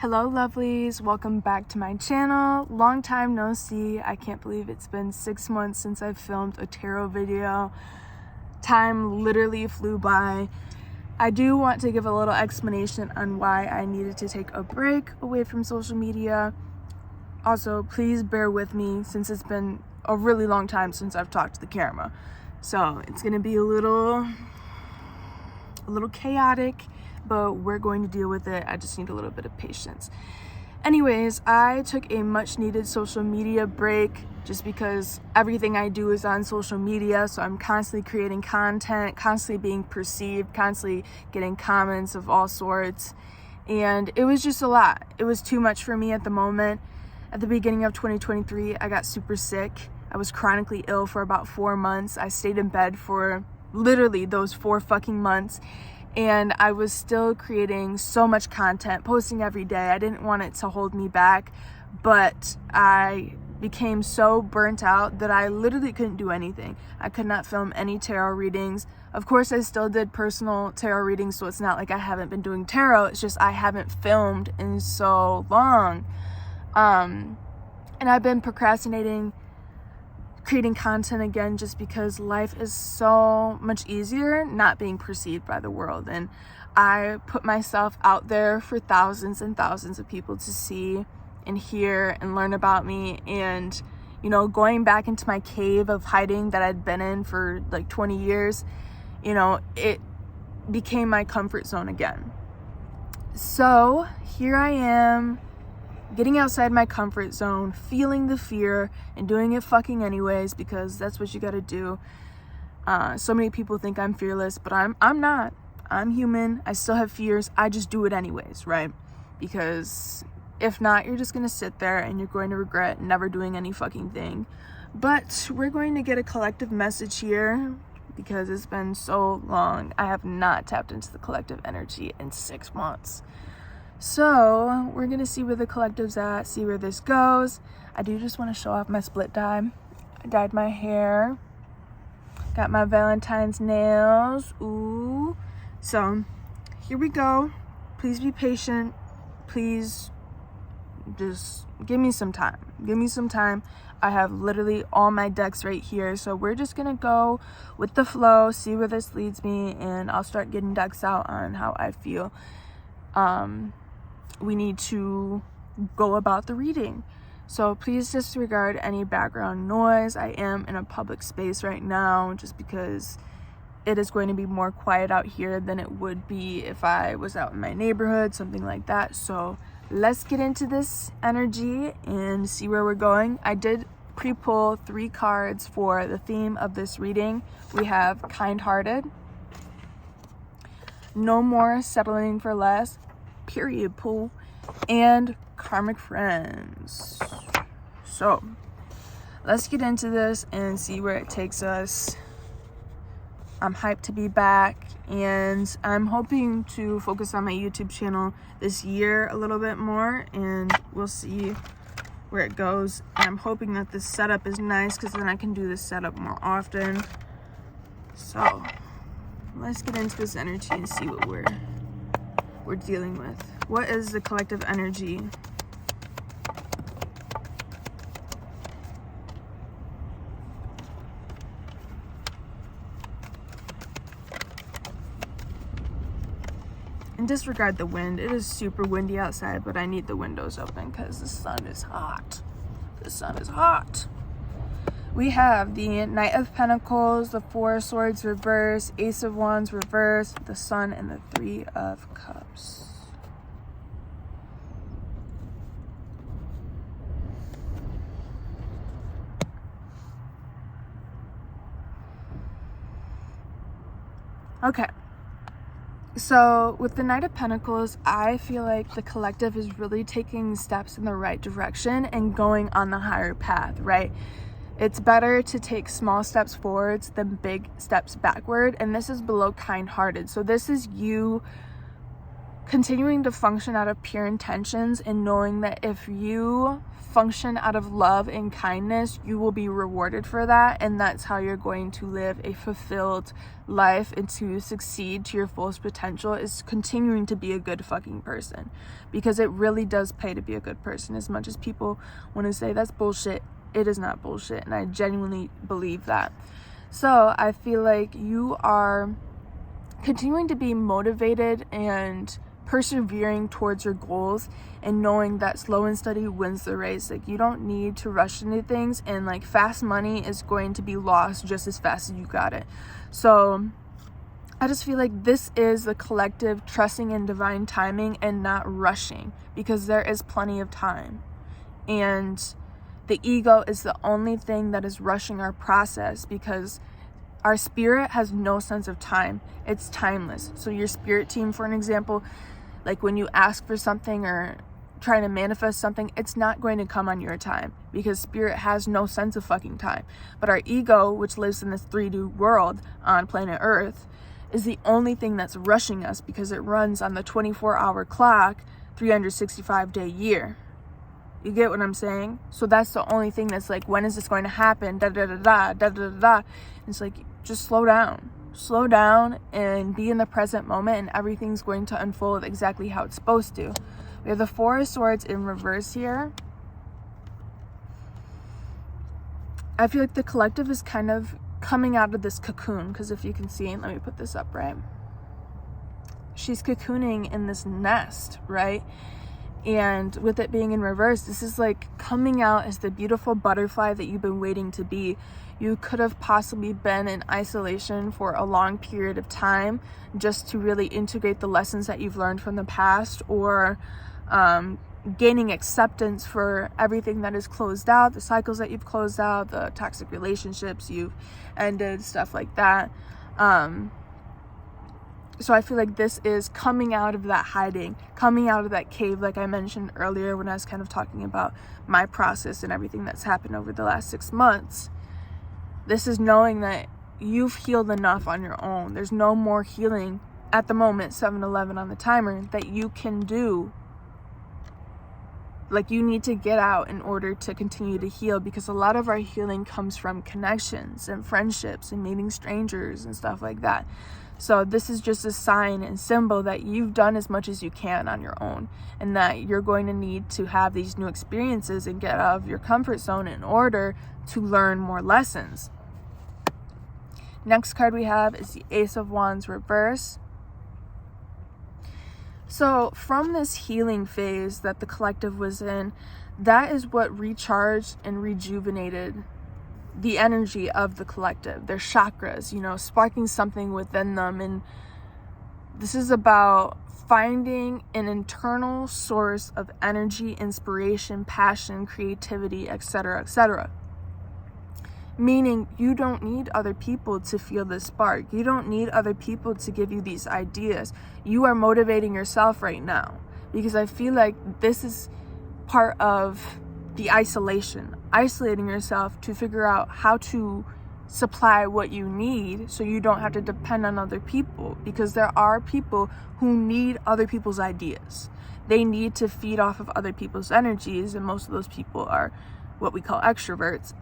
Hello lovelies, welcome back to my channel. Long time no see. I can't believe it's been 6 months since I've filmed a tarot video. Time literally flew by. I do want to give a little explanation on why I needed to take a break away from social media. Also, please bear with me since it's been a really long time since I've talked to the camera. So it's gonna be a little chaotic, but we're going to deal with it. I just need a little bit of patience. Anyways, I took a much needed social media break just because everything I do is on social media. So I'm constantly creating content, constantly being perceived, constantly getting comments of all sorts. And it was just a lot. It was too much for me at the moment. At the beginning of 2023, I got super sick. I was chronically ill for about 4 months. I stayed in bed for literally those 4 fucking months. And I was still creating so much content, posting every day. I didn't want it to hold me back, but I became so burnt out that I literally couldn't do anything. I could not film any tarot readings. Of course, I still did personal tarot readings, so it's not like I haven't been doing tarot. It's just I haven't filmed in so long. And I've been procrastinating creating content again just because life is so much easier not being perceived by the world. And I put myself out there for thousands and thousands of people to see and hear and learn about me. And going back into my cave of hiding that I'd been in for like 20 years, it became my comfort zone again. So here I am, getting outside my comfort zone, feeling the fear, and doing it fucking anyways, because that's what you gotta do. So many people think I'm fearless, but I'm not. I'm human. I still have fears. I just do it anyways, right? Because if not, you're just gonna sit there and you're going to regret never doing any fucking thing. But we're going to get a collective message here because it's been so long. I have not tapped into the collective energy in 6 months. So we're gonna see where the collective's at, see where this goes. I do just want to show off my split dye. I dyed my hair, got my Valentine's nails. Ooh. So here we go. Please be patient. Please just give me some time. Give me some time. I have literally all my decks right here. So we're just gonna go with the flow, see where this leads me, and I'll start getting decks out on how I feel. We need to go about the reading. So please disregard any background noise. I am in a public space right now just because it is going to be more quiet out here than it would be if I was out in my neighborhood, something like that. So let's get into this energy and see where we're going. I did pre-pull 3 cards for the theme of this reading. We have Kind-Hearted, No More Settling for Less, Period Pull, and Karmic Friends. So let's get into this and see where it takes us. I'm hyped to be back, and I'm hoping to focus on my YouTube channel this year a little bit more, and we'll see where it goes. And I'm hoping that this setup is nice because then I can do this setup more often. So let's get into this energy and see what we're dealing with. What is the collective energy? And disregard the wind. It is super windy outside, but I need the windows open because the sun is hot. The sun is hot. We have the Knight of Pentacles, the 4 of Swords reverse, Ace of Wands reverse, the Sun, and the 3 of Cups. Okay. So with the Knight of Pentacles, I feel like the collective is really taking steps in the right direction and going on the higher path, right? It's better to take small steps forwards than big steps backward. And this is below Kind-Hearted. So this is you continuing to function out of pure intentions and knowing that if you function out of love and kindness, you will be rewarded for that, and that's how you're going to live a fulfilled life and to succeed to your fullest potential, is continuing to be a good fucking person, because it really does pay to be a good person. As much as people want to say that's bullshit, it is not bullshit, and I genuinely believe that. So I feel like you are continuing to be motivated and persevering towards your goals, and knowing that slow and steady wins the race. Like, you don't need to rush into things, and like fast money is going to be lost just as fast as you got it. So I just feel like this is the collective trusting in divine timing and not rushing, because there is plenty of time, and the ego is the only thing that is rushing our process, because our spirit has no sense of time. It's timeless. So your spirit team, for an example, like when you ask for something or trying to manifest something, it's not going to come on your time, because spirit has no sense of fucking time. But our ego, which lives in this 3D world on planet Earth, is the only thing that's rushing us, because it runs on the 24-hour clock, 365-day year. You get what I'm saying? So that's the only thing that's like, when is this going to happen? Da da da da da da da. It's like, just slow down. Slow down and be in the present moment, and everything's going to unfold exactly how it's supposed to. We have the Four of Swords in reverse here. I feel like the collective is kind of coming out of this cocoon, because if you can see, let me put this up, right? She's cocooning in this nest, right? And with it being in reverse, this is like coming out as the beautiful butterfly that you've been waiting to be. You could have possibly been in isolation for a long period of time just to really integrate the lessons that you've learned from the past, or gaining acceptance for everything that is closed out, the cycles that you've closed out, the toxic relationships you've ended, stuff like that. So I feel like this is coming out of that hiding, coming out of that cave, like I mentioned earlier when I was kind of talking about my process and everything that's happened over the last 6 months. This is knowing that you've healed enough on your own. There's no more healing at the moment, 7-11 on the timer, that you can do. Like, you need to get out in order to continue to heal, because a lot of our healing comes from connections and friendships and meeting strangers and stuff like that. So this is just a sign and symbol that you've done as much as you can on your own, and that you're going to need to have these new experiences and get out of your comfort zone in order to learn more lessons. Next card we have is the Ace of Wands reverse. So from this healing phase that the collective was in, that is what recharged and rejuvenated the energy of the collective, their chakras, you know, sparking something within them. And this is about finding an internal source of energy, inspiration, passion, creativity, etc., etc. Meaning, you don't need other people to feel this spark. You don't need other people to give you these ideas. You are motivating yourself right now, because I feel like this is part of the isolating yourself to figure out how to supply what you need, so you don't have to depend on other people, because there are people who need other people's ideas. They need to feed off of other people's energies, and most of those people are what we call extroverts.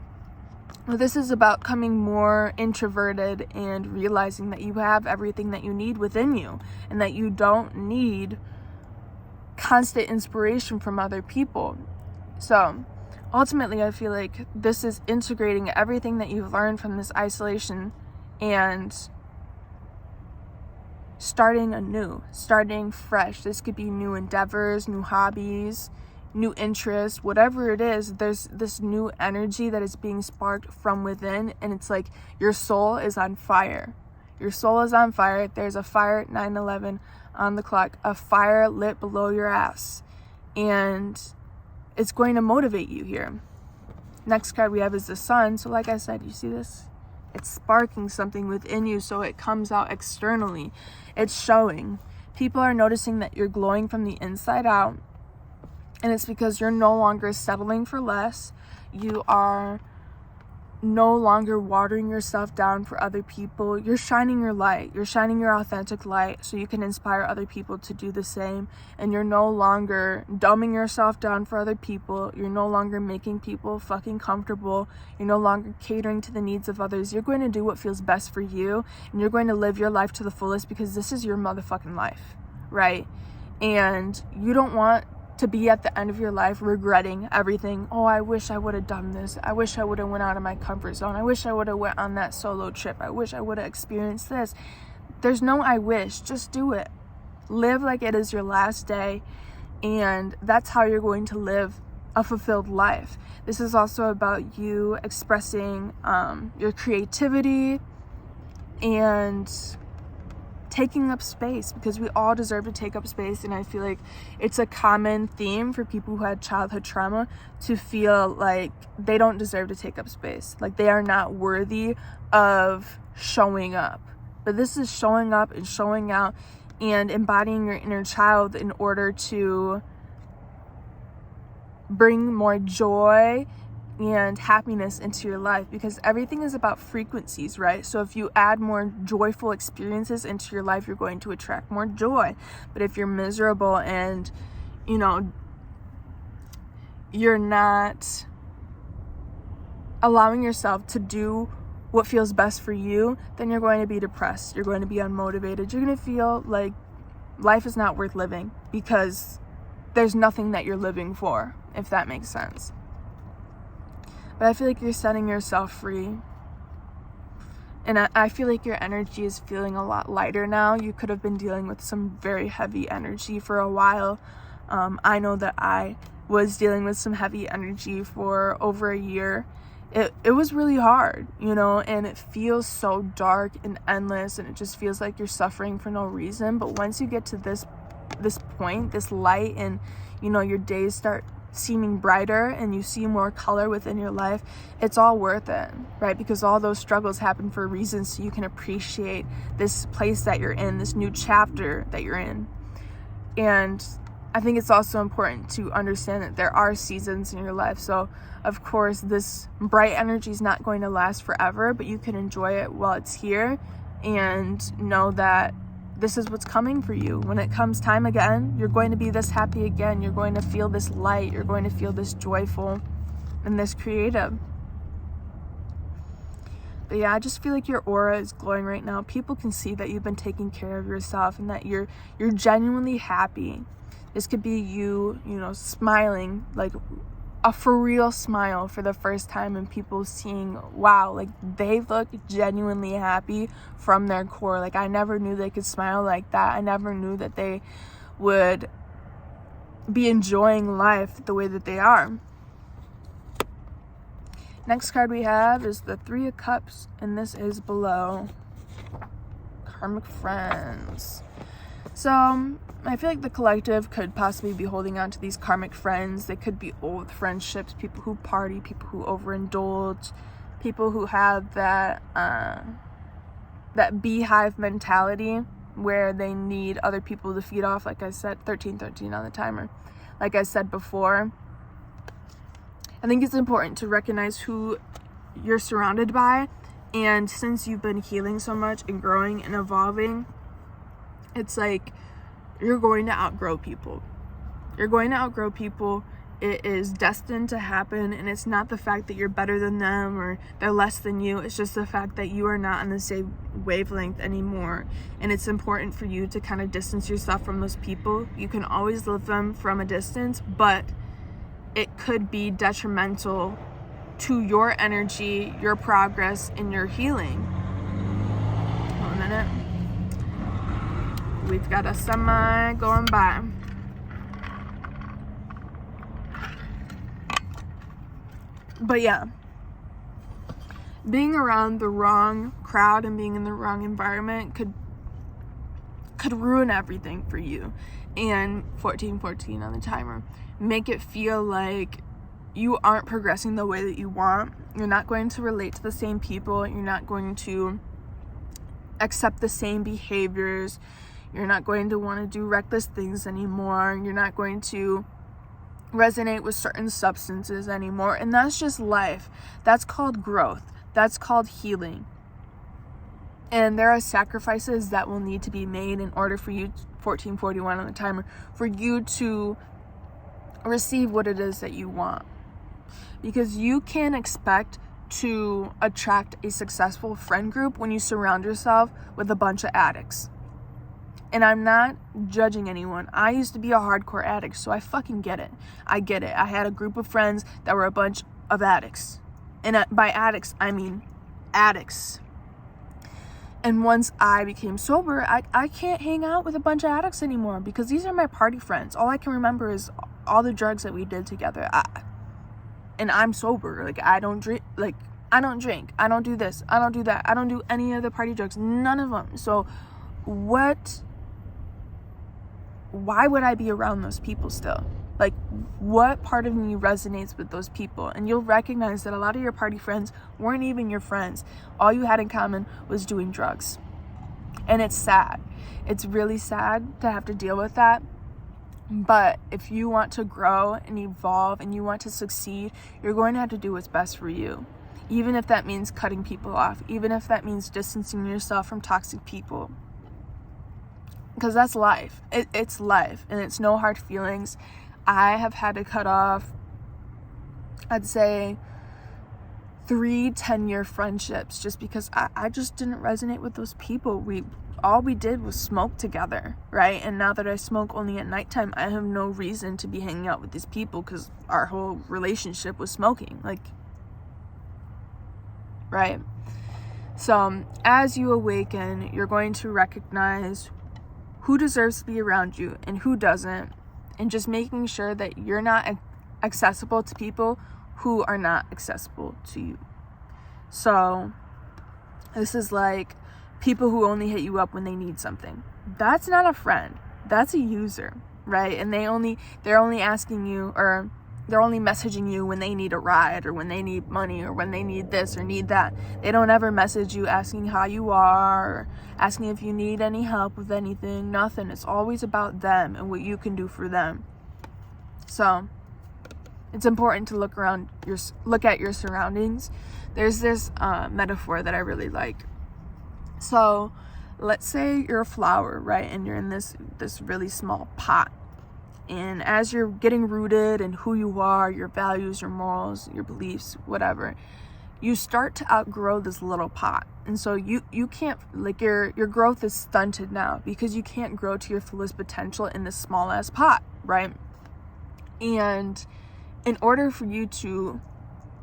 But this is about coming more introverted and realizing that you have everything that you need within you, and that you don't need constant inspiration from other people. So ultimately, I feel like this is integrating everything that you've learned from this isolation and starting anew, starting fresh. This could be new endeavors, new hobbies, new interests, whatever it is. There's this new energy that is being sparked from within, and it's like your soul is on fire. Your soul is on fire. There's a fire at 9/11 on the clock, a fire lit below your ass, and it's going to motivate you here. Next card we have is the Sun. So like I said, you see this? It's sparking something within you, so it comes out externally. It's showing. People are noticing that you're glowing from the inside out, and it's because you're no longer settling for less. You are no longer watering yourself down for other people. You're shining your light. You're shining your authentic light so you can inspire other people to do the same. And you're no longer dumbing yourself down for other people. You're no longer making people fucking comfortable. You're no longer catering to the needs of others. You're going to do what feels best for you, and you're going to live your life to the fullest because this is your motherfucking life, right? And you don't want to be at the end of your life regretting everything. Oh, I wish I would have done this. I wish I would have went out of my comfort zone. I wish I would have went on that solo trip. I wish I would have experienced this. There's no I wish. Just do it. Live like it is your last day, and that's how you're going to live a fulfilled life. This is also about you expressing your creativity and taking up space, because we all deserve to take up space. And I feel like it's a common theme for people who had childhood trauma to feel like they don't deserve to take up space, like they are not worthy of showing up. But this is showing up and showing out and embodying your inner child in order to bring more joy and happiness into your life, because everything is about frequencies, right? So if you add more joyful experiences into your life, you're going to attract more joy. But if you're miserable and, you know, you're not allowing yourself to do what feels best for you, then you're going to be depressed. You're going to be unmotivated. You're going to feel like life is not worth living because there's nothing that you're living for, if that makes sense. But I feel like you're setting yourself free. And I feel like your energy is feeling a lot lighter now. You could have been dealing with some very heavy energy for a while. I know that I was dealing with some heavy energy for over a year. It was really hard, you know, and it feels so dark and endless, and it just feels like you're suffering for no reason. But once you get to this point, this light, and, you know, your days start seeming brighter and you see more color within your life, it's all worth it, right? Because all those struggles happen for a reason, so you can appreciate this place that you're in, this new chapter that you're in. And I think it's also important to understand that there are seasons in your life. So of course this bright energy is not going to last forever, but you can enjoy it while it's here and know that this is what's coming for you. When it comes time again, you're going to be this happy again. You're going to feel this light. You're going to feel this joyful and this creative. But yeah, I just feel like your aura is glowing right now. People can see that you've been taking care of yourself and that you're genuinely happy. This could be you, you know, smiling, like a for real smile for the first time, and people seeing, wow, like they look genuinely happy from their core. Like I never knew they could smile like that. I never knew that they would be enjoying life the way that they are. Next card we have is the Three of Cups, and this is below. Karmic friends. So I feel like the collective could possibly be holding on to these karmic friends. They could be old friendships, people who party, people who overindulge, people who have that beehive mentality where they need other people to feed off. Like I said, 1313 on the timer. Like I said before, I think it's important to recognize who you're surrounded by. And since you've been healing so much and growing and evolving, it's like you're going to outgrow people. You're going to outgrow people. It is destined to happen, and it's not the fact that you're better than them or they're less than you. It's just the fact that you are not on the same wavelength anymore, and it's important for you to kind of distance yourself from those people. You can always love them from a distance, but it could be detrimental to your energy, your progress, and your healing. Hold a minute. We've got a semi going by. But yeah, being around the wrong crowd and being in the wrong environment could ruin everything for you. And 1414 on the timer. Make it feel like you aren't progressing the way that you want. You're not going to relate to the same people. You're not going to accept the same behaviors. You're not going to want to do reckless things anymore. You're not going to resonate with certain substances anymore. And that's just life. That's called growth. That's called healing. And there are sacrifices that will need to be made in order for you, 1441 on the timer, for you to receive what it is that you want. Because you can't expect to attract a successful friend group when you surround yourself with a bunch of addicts. And I'm not judging anyone. I used to be a hardcore addict, so I fucking get it. I get it. I had a group of friends that were a bunch of addicts. And by addicts, I mean addicts. And once I became sober, I can't hang out with a bunch of addicts anymore because these are my party friends. All I can remember is all the drugs that we did together. And I'm sober. Like, I don't drink. I don't do this. I don't do that. I don't do any of the party drugs. None of them. So why would I be around those people still? Like, what part of me resonates with those people? And you'll recognize that a lot of your party friends weren't even your friends. All you had in common was doing drugs. And it's sad. It's really sad to have to deal with that. But if you want to grow and evolve and you want to succeed, you're going to have to do what's best for you. Even if that means cutting people off. Even if that means distancing yourself from toxic people. Because that's life. It's life. And it's no hard feelings. I have had to cut off, I'd say, 3 10-year friendships just because I just didn't resonate with those people. All we did was smoke together, right? And now that I smoke only at nighttime, I have no reason to be hanging out with these people because our whole relationship was smoking, right? So as you awaken, you're going to recognize who deserves to be around you and who doesn't, and just making sure that you're not accessible to people who are not accessible to you. So this is like people who only hit you up when they need something. That's not a friend. That's a user, right? And they're only asking you, or they're only messaging you when they need a ride or when they need money or when they need this or need that. They don't ever message you asking how you are or asking if you need any help with anything. Nothing. It's always about them and what you can do for them. So it's important to look at your surroundings. There's this metaphor that I really like. So let's say you're a flower, right? And you're in this really small pot. And as you're getting rooted in who you are, your values, your morals, your beliefs, whatever, you start to outgrow this little pot. And so you can't, like, your growth is stunted now because you can't grow to your fullest potential in this small ass pot, right? And in order for you to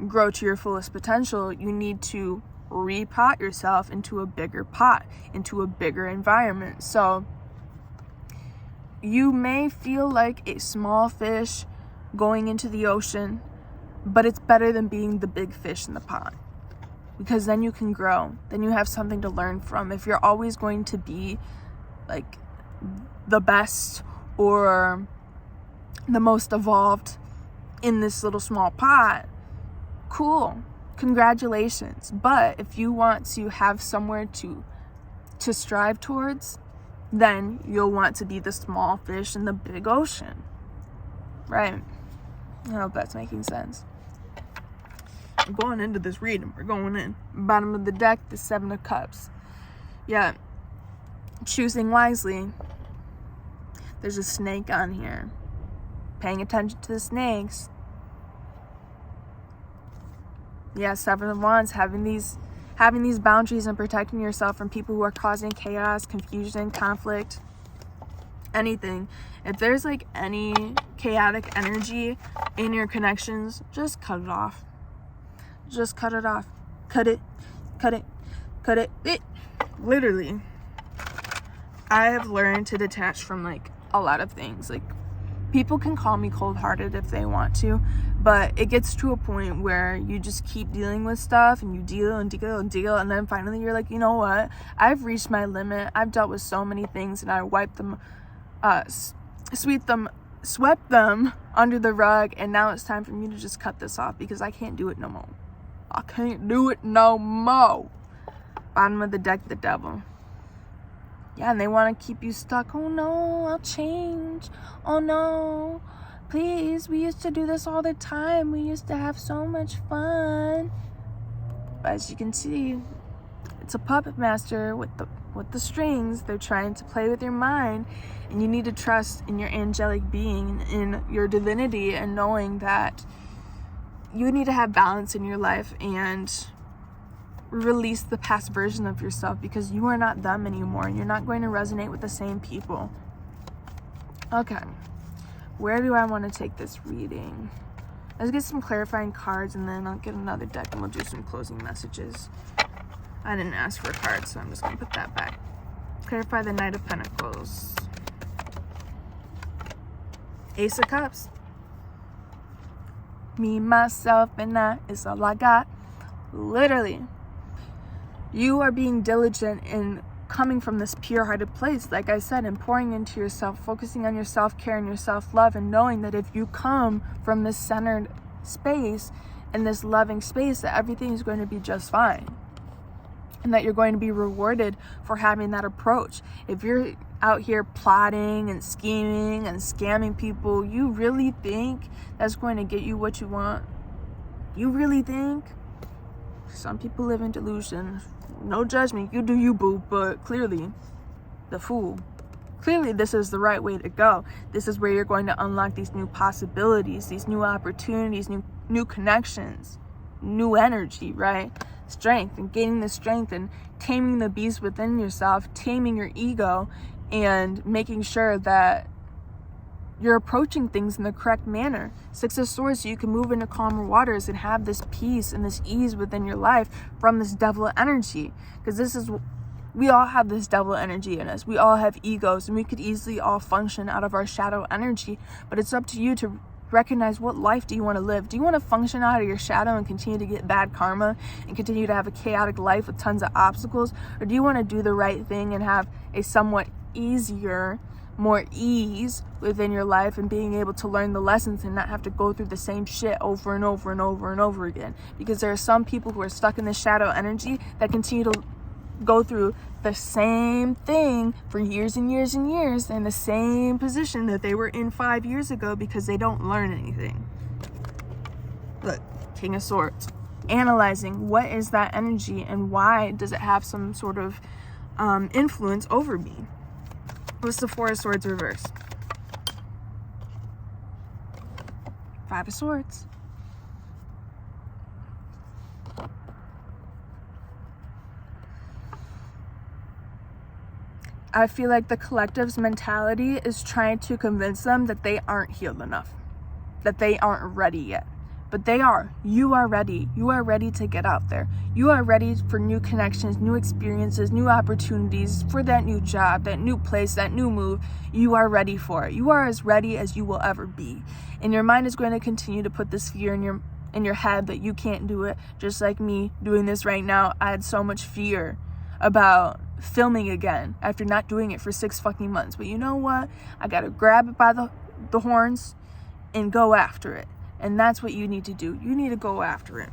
grow to your fullest potential, you need to repot yourself into a bigger pot, into a bigger environment. So you may feel like a small fish going into the ocean, but it's better than being the big fish in the pond, because then you can grow. Then you have something to learn from. If you're always going to be like the best or the most evolved in this little small pot, cool, congratulations. But if you want to have somewhere to strive towards, then you'll want to be the small fish in the big ocean, right? I hope that's making sense. I'm going into this reading. We're going in. Bottom of the deck, the 7 of Cups. Yeah, choosing wisely. There's a snake on here. Paying attention to the snakes. Yeah, 7 of Wands, having these boundaries and protecting yourself from people who are causing chaos, confusion, conflict, anything. If there's like any chaotic energy in your connections, just cut it off. Just cut it off. Cut it. Literally. I have learned to detach from like a lot of things. Like, people can call me cold-hearted if they want to, but it gets to a point where you just keep dealing with stuff and you deal, and then finally you're like, you know what? I've reached my limit. I've dealt with so many things, and I wiped them, swept them under the rug, and now it's time for me to just cut this off because I can't do it no more. I can't do it no more. Bottom of the deck, the Devil. Yeah, and they want to keep you stuck. Oh no, I'll change. Oh no, Please, we used to do this all the time. We used to have so much fun. But as you can see, it's a puppet master with the strings. They're trying to play with your mind, and you need to trust in your angelic being, in your divinity, and knowing that you need to have balance in your life and release the past version of yourself, because you are not them anymore, and you're not going to resonate with the same people. Okay, where do I want to take this reading? Let's get some clarifying cards, and then I'll get another deck and we'll do some closing messages. I didn't ask for a card, so I'm just going to put that back. Clarify the Knight of Pentacles. Ace of Cups. Me, myself, and I is all I got. Literally. You are being diligent in coming from this pure-hearted place, like I said, and pouring into yourself, focusing on your self-care and your self-love, and knowing that if you come from this centered space and this loving space, that everything is going to be just fine, and that you're going to be rewarded for having that approach. If you're out here plotting and scheming and scamming people, you really think that's going to get you what you want? You really think? Some people live in delusion. No judgment, you do you, boo, but clearly, the fool. Clearly, this is the right way to go. This is where you're going to unlock these new possibilities, these new opportunities, new connections, new energy, right? Strength, and gaining the strength and taming the beast within yourself, taming your ego, and making sure that you're approaching things in the correct manner. Six of Swords, so you can move into calmer waters and have this peace and this ease within your life from this devil energy. Because we all have this devil energy in us. We all have egos, and we could easily all function out of our shadow energy. But it's up to you to recognize, what life do you want to live? Do you want to function out of your shadow and continue to get bad karma and continue to have a chaotic life with tons of obstacles? Or do you want to do the right thing and have a somewhat easier, more ease within your life, and being able to learn the lessons and not have to go through the same shit over and over and over and over again? Because there are some people who are stuck in this shadow energy that continue to go through the same thing for years and years and years, in the same position that they were in 5 years ago, because they don't learn anything. Look, King of Swords. Analyzing, what is that energy and why does it have some sort of influence over me? What's the Four of Swords reversed? Five of Swords. I feel like the collective's mentality is trying to convince them that they aren't healed enough, that they aren't ready yet. But they are. You are ready. You are ready to get out there. You are ready for new connections, new experiences, new opportunities, for that new job, that new place, that new move. You are ready for it. You are as ready as you will ever be. And your mind is going to continue to put this fear in your head that you can't do it. Just like me doing this right now, I had so much fear about filming again after not doing it for 6 fucking months. But you know what? I gotta grab it by the horns and go after it. And that's what you need to do. You need to go after it,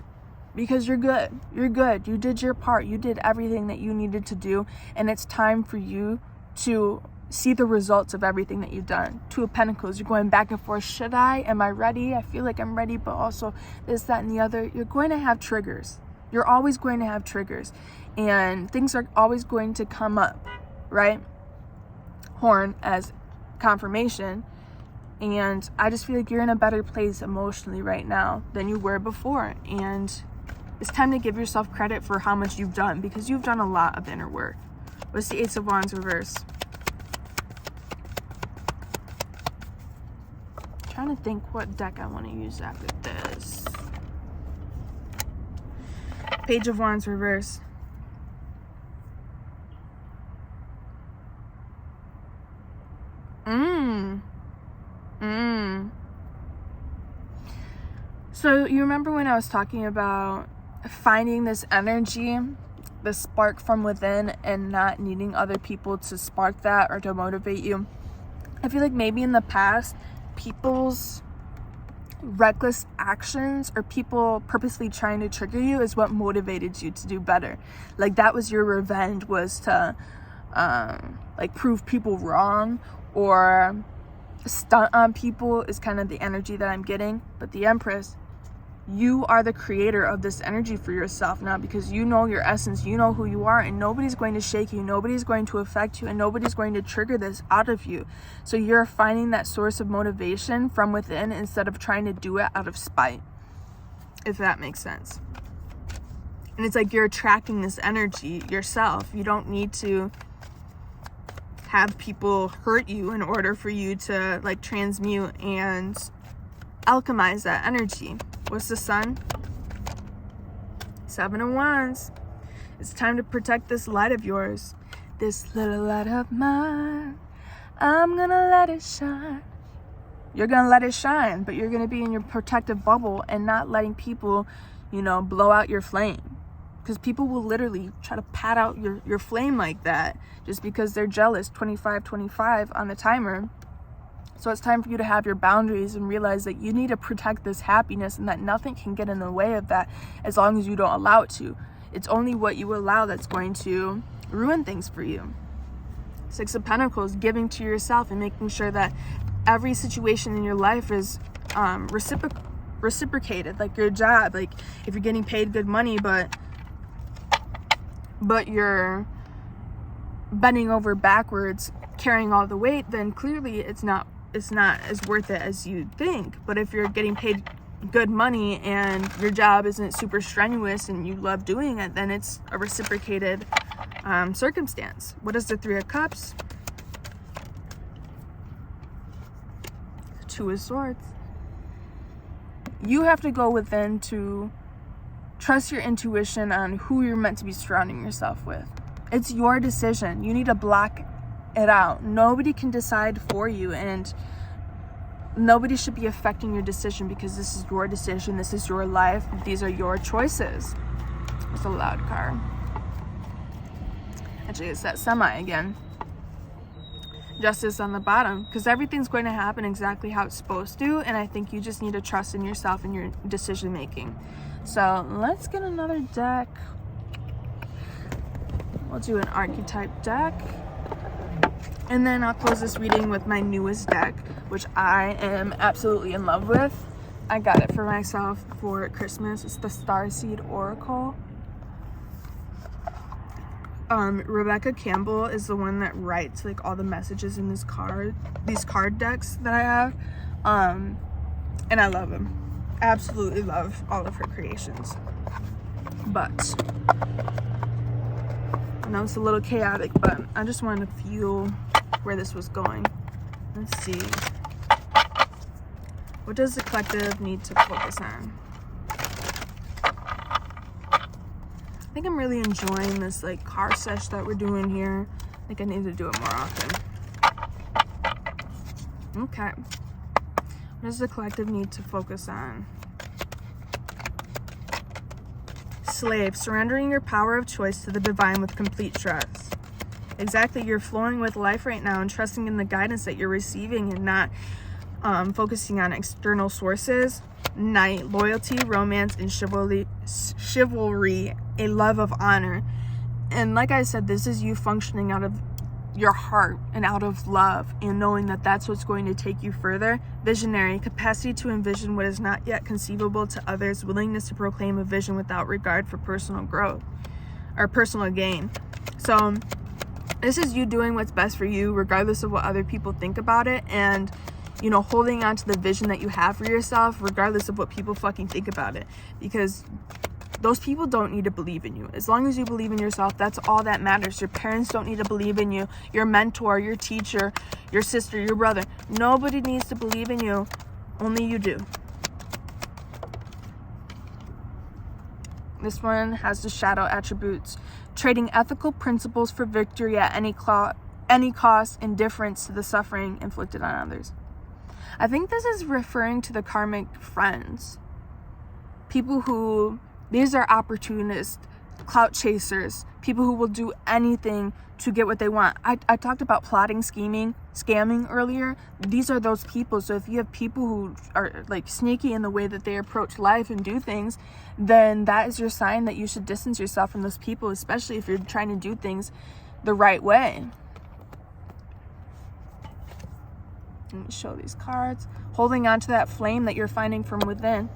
because you're good. You're good. You did your part. You did everything that you needed to do. And it's time for you to see the results of everything that you've done. Two of Pentacles. You're going back and forth. Should I? Am I ready? I feel like I'm ready, but also this, that, and the other. You're going to have triggers. You're always going to have triggers. And things are always going to come up, right? Horn as confirmation. And I just feel like you're in a better place emotionally right now than you were before. And it's time to give yourself credit for how much you've done, because you've done a lot of inner work. What's the Ace of Wands reverse? I'm trying to think what deck I want to use after this. Page of Wands reverse. So you remember when I was talking about finding this energy, the spark from within, and not needing other people to spark that or to motivate you? I feel like maybe in the past, people's reckless actions or people purposely trying to trigger you is what motivated you to do better. Like that was your revenge, was to like prove people wrong, or stunt on people is kind of the energy that I'm getting. But the Empress, you are the creator of this energy for yourself now, because you know your essence, you know who you are, and nobody's going to shake you, nobody's going to affect you, and nobody's going to trigger this out of you. So you're finding that source of motivation from within instead of trying to do it out of spite, if that makes sense. And it's like you're attracting this energy yourself. You don't need to have people hurt you in order for you to like transmute and alchemize that energy. What's the Sun? 7 of Wands. It's time to protect this light of yours. This little light of mine, I'm gonna let it shine. You're gonna let it shine, but you're gonna be in your protective bubble and not letting people, blow out your flame. Because people will literally try to pat out your flame like that just because they're jealous. 25 on the timer. So it's time for you to have your boundaries and realize that you need to protect this happiness and that nothing can get in the way of that as long as you don't allow it to. It's only what you allow that's going to ruin things for you. 6 of Pentacles, giving to yourself and making sure that every situation in your life is reciprocated. Like your job, like if you're getting paid good money, but you're bending over backwards carrying all the weight, then clearly it's not as worth it as you think. But if you're getting paid good money and your job isn't super strenuous and you love doing it, then it's a reciprocated circumstance. What is the 3 of Cups? 2 of Swords. You have to go within to trust your intuition on who you're meant to be surrounding yourself with. It's your decision. You need to block it out. Nobody can decide for you, and nobody should be affecting your decision because this is your decision. This is your life. These are your choices. It's a loud card. Actually, it's that semi again. Justice on the bottom, because everything's going to happen exactly how it's supposed to, and I think you just need to trust in yourself and your decision making. So let's get another deck. We'll do an archetype deck, and then I'll close this reading with my newest deck, which I am absolutely in love with. I got it for myself for Christmas. It's the Starseed Oracle. Rebecca Campbell is the one that writes like all the messages in these card decks that I have, and I love them. Absolutely love all of her creations. But I know it's a little chaotic, but I just wanted to feel where this was going. Let's see. What does the collective need to focus on? I think I'm really enjoying this like car sesh that we're doing here. I think I need to do it more often. Okay. What does the collective need to focus on? Slave, surrendering your power of choice to the divine with complete trust. Exactly, you're flowing with life right now and trusting in the guidance that you're receiving and not focusing on external sources. Knight, loyalty, romance, and chivalry, a love of honor. And like I said, this is you functioning out of your heart and out of love and knowing that that's what's going to take you further. Visionary, capacity to envision what is not yet conceivable to others, willingness to proclaim a vision without regard for personal growth or personal gain. So this is you doing what's best for you regardless of what other people think about it, and holding on to the vision that you have for yourself regardless of what people fucking think about it, because those people don't need to believe in you. As long as you believe in yourself, that's all that matters. Your parents don't need to believe in you. Your mentor, your teacher, your sister, your brother. Nobody needs to believe in you. Only you do. This one has the shadow attributes. Trading ethical principles for victory at any cost, indifference to the suffering inflicted on others. I think this is referring to the karmic friends. People who... These are opportunists, clout chasers, people who will do anything to get what they want. I talked about plotting, scheming, scamming earlier. These are those people. So if you have people who are like sneaky in the way that they approach life and do things, then that is your sign that you should distance yourself from those people, especially if you're trying to do things the right way. Let me show these cards. Holding on to that flame that you're finding from within.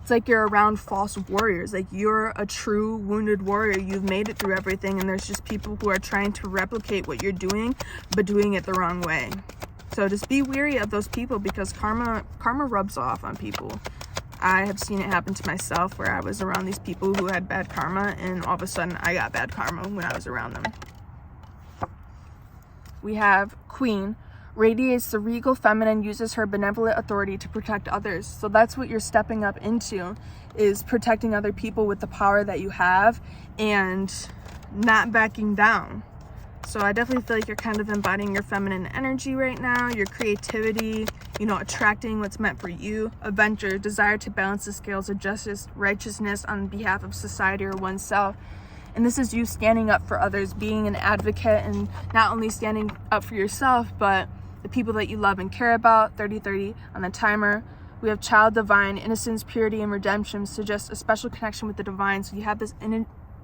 It's like you're around false warriors. Like you're a true wounded warrior. You've made it through everything, and there's just people who are trying to replicate what you're doing, but doing it the wrong way. So just be wary of those people, because karma rubs off on people. I have seen it happen to myself, where I was around these people who had bad karma, and all of a sudden I got bad karma when I was around them. We have Queen. Radiates the regal feminine, uses her benevolent authority to protect others. So that's what you're stepping up into, is protecting other people with the power that you have and not backing down. So I definitely feel like you're kind of embodying your feminine energy right now, your creativity, you know, attracting what's meant for you, adventure, desire to balance the scales of justice, righteousness on behalf of society or oneself. And this is you standing up for others, being an advocate, and not only standing up for yourself, but the people that you love and care about. 30-30 on the timer. We have child divine. Innocence, purity, and redemption suggest a special connection with the divine. So you have this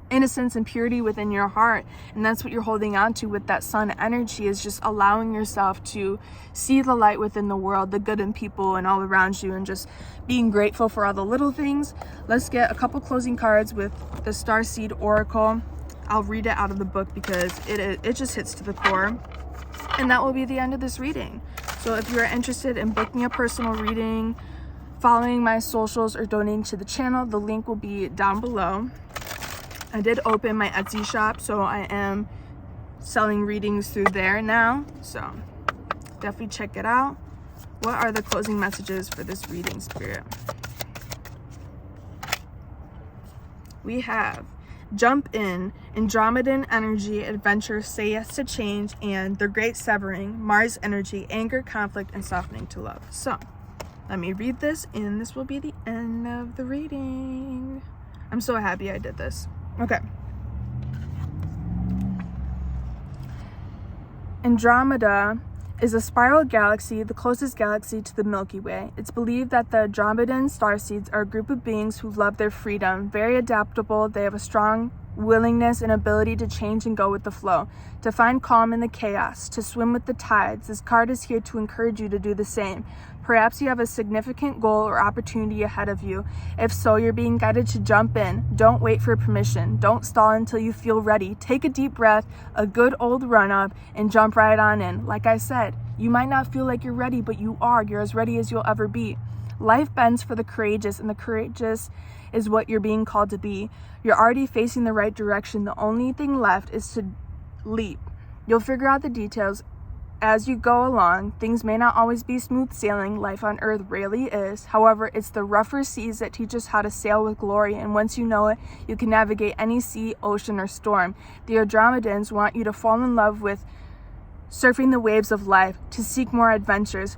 innocence and purity within your heart, and that's what you're holding on to with that sun energy, is just allowing yourself to see the light within the world, the good in people and all around you, and just being grateful for all the little things. Let's get a couple closing cards with the Starseed Oracle. I'll read it out of the book because it just hits to the core. And that will be the end of this reading. So if you're interested in booking a personal reading, following my socials, or donating to the channel, the link will be down below. I did open my Etsy shop, so I am selling readings through there now. So definitely check it out. What are the closing messages for this reading, Spirit? We have jump in, Andromedan energy, adventure, say yes to change, and the great severing, Mars energy, anger, conflict, and softening to love. So let me read this, and this will be the end of the reading. I'm so happy I did this. Okay. Andromeda is a spiral galaxy, the closest galaxy to the Milky Way. It's believed that the Andromedan starseeds are a group of beings who love their freedom, very adaptable. They have a strong willingness and ability to change and go with the flow, to find calm in the chaos, to swim with the tides. This card is here to encourage you to do the same. Perhaps you have a significant goal or opportunity ahead of you. If so, you're being guided to jump in. Don't wait for permission. Don't stall until you feel ready. Take a deep breath, a good old run up, and jump right on in. Like I said, you might not feel like you're ready, but you are. You're as ready as you'll ever be. Life bends for the courageous, and the courageous is what you're being called to be. You're already facing the right direction. The only thing left is to leap. You'll figure out the details as you go along. Things may not always be smooth sailing. Life on Earth rarely is. However, it's the rougher seas that teach us how to sail with glory, and once you know it, you can navigate any sea, ocean, or storm. The Andromedans want you to fall in love with surfing the waves of life, to seek more adventures,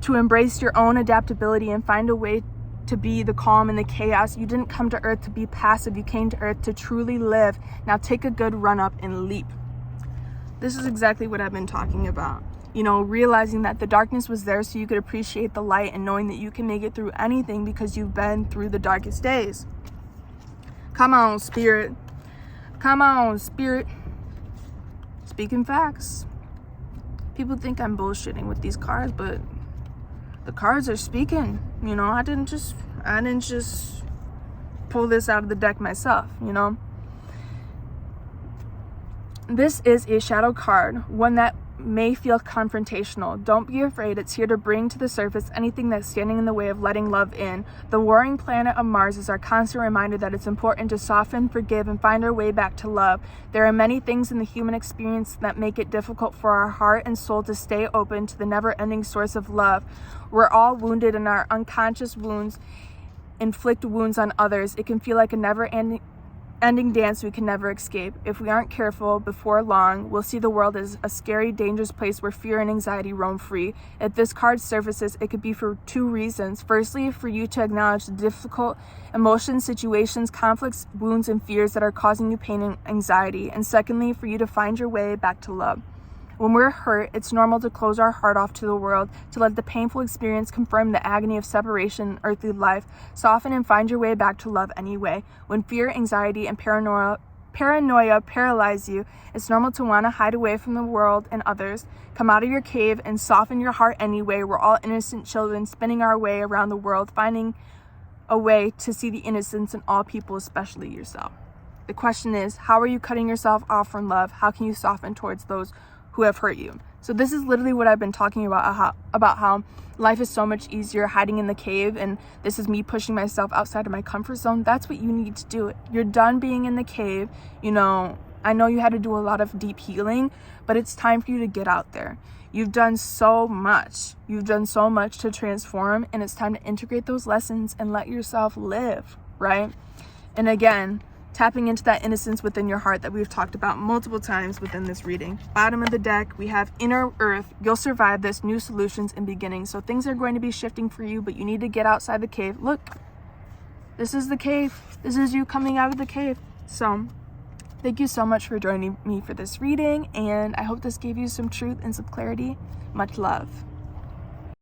to embrace your own adaptability and find a way to be the calm in the chaos. You didn't come to Earth to be passive. You came to Earth to truly live. Now take a good run up and leap. This is exactly what I've been talking about. You know, realizing that the darkness was there so you could appreciate the light, and knowing that you can make it through anything because you've been through the darkest days. Come on, Spirit. Come on, Spirit. Speaking facts. People think I'm bullshitting with these cards, but the cards are speaking. You know, I didn't just pull this out of the deck myself, you know. This is a shadow card, one that may feel confrontational. Don't be afraid. It's here to bring to the surface anything that's standing in the way of letting love in. The warring planet of Mars is our constant reminder that it's important to soften, forgive, and find our way back to love. There are many things in the human experience that make it difficult for our heart and soul to stay open to the never-ending source of love. We're all wounded, and our unconscious wounds inflict wounds on others. It can feel like a never-ending dance we can never escape. If we aren't careful, before long, we'll see the world as a scary, dangerous place where fear and anxiety roam free. If this card surfaces, it could be for two reasons. Firstly, for you to acknowledge the difficult emotions, situations, conflicts, wounds, and fears that are causing you pain and anxiety. And secondly, for you to find your way back to love. When we're hurt, it's normal to close our heart off to the world, to let the painful experience confirm the agony of separation in earthly life. Soften and find your way back to love anyway. When fear, anxiety, and paranoia paranoia paralyze you, it's normal to want to hide away from the world and others. Come out of your cave and soften your heart anyway. We're all innocent children spinning our way around the world, finding a way to see the innocence in all people, especially yourself. The question is, how are you cutting yourself off from love? How can you soften towards those who have hurt you? So this is literally what I've been talking about how life is so much easier hiding in the cave, and this is me pushing myself outside of my comfort zone. That's what you need to do. You're done being in the cave. You know, I know you had to do a lot of deep healing, but it's time for you to get out there. You've done so much. You've done so much to transform, and it's time to integrate those lessons and let yourself live, right? And again, tapping into that innocence within your heart that we've talked about multiple times within this reading. Bottom of the deck, we have inner earth. You'll survive this, new solutions and beginnings. So things are going to be shifting for you, but you need to get outside the cave. Look, this is the cave. This is you coming out of the cave. So thank you so much for joining me for this reading, and I hope this gave you some truth and some clarity. Much love.